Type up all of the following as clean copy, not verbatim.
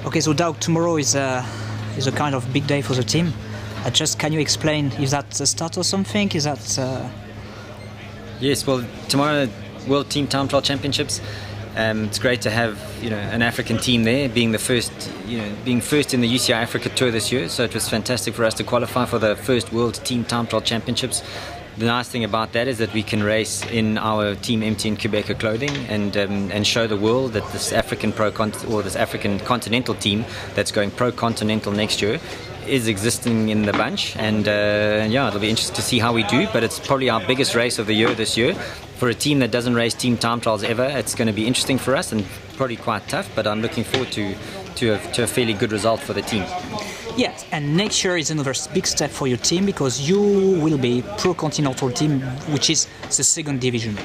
Okay, so Doug, tomorrow is a kind of big day for the team. Just can you explain? Is that the start or something? Is that? Yes. Well, tomorrow, World Team Time Trial Championships. It's great to have an African team there, being the first, being first in the UCI Africa Tour this year. So it was fantastic for us to qualify for the first World Team Time Trial Championships. The nice thing about that is that we can race in our Team MTN-Qhubeka clothing and show the world that this African this African continental team that's going pro-continental next year is existing in the bunch. And yeah, it'll be interesting to see how we do. But it's probably our biggest race of the year this year. For a team that doesn't race team time trials ever, it's going to be interesting for us and probably quite tough. But I'm looking forward to a fairly good result for the team. Yes, and next year is another big step for your team because you will be pro-continental team, which is the second division.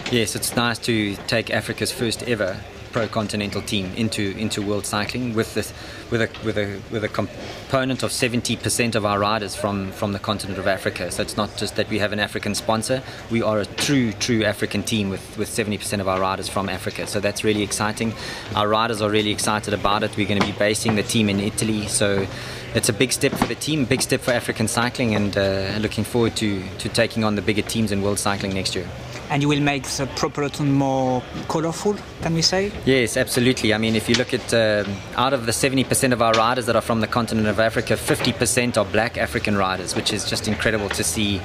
Yes, it's nice to take Africa's first ever pro-continental team into world cycling with a component of 70% of our riders from the continent of Africa. So it's not just that we have an African sponsor, we are a true African team with 70% of our riders from Africa. So that's really exciting. Our riders are really excited about it. We're going to be basing the team in Italy, so it's a big step for the team, big step for African cycling, and looking forward to taking on the bigger teams in world cycling next year. And you will make the pro peloton more colourful, can we say? Yes, absolutely. I mean, if you look at out of the 70% of our riders that are from the continent of Africa, 50% are black African riders, which is just incredible to see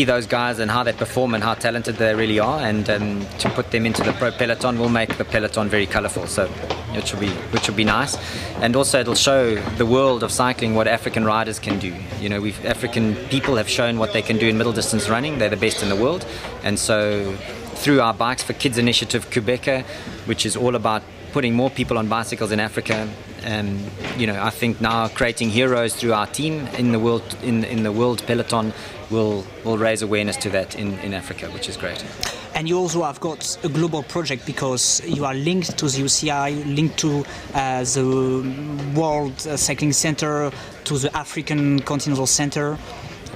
those guys and how they perform and how talented they really are, and to put them into the pro peloton will make the peloton very colourful. So which will be nice, and also it'll show the world of cycling what African riders can do. African people have shown what they can do in middle distance running. They're the best in the world, and so through our Bikes for Kids initiative, Qhubeka, which is all about putting more people on bicycles in Africa, and I think now creating heroes through our team in the world peloton will raise awareness to that in Africa, which is great. And you also have got a global project because you are linked to the UCI, linked to the World Cycling Center, to the African Continental Center.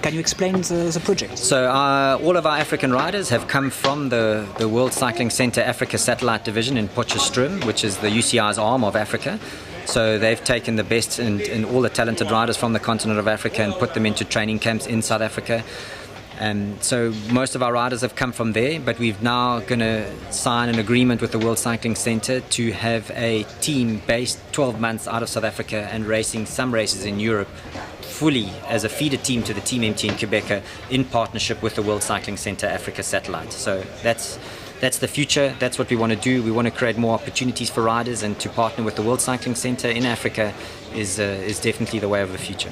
Can you explain the project? So all of our African riders have come from the World Cycling Center Africa Satellite Division in Potchefstroom, which is the UCI's arm of Africa. So they've taken the best and all the talented riders from the continent of Africa and put them into training camps in South Africa. And so most of our riders have come from there, but we've now going to sign an agreement with the World Cycling Center to have a team based 12 months out of South Africa and racing some races in Europe fully as a feeder team to the Team MTN-Qhubeka in partnership with the World Cycling Center Africa Satellite. So that's the future. That's what we want to do. We want to create more opportunities for riders, and to partner with the World Cycling Center in Africa is definitely the way of the future.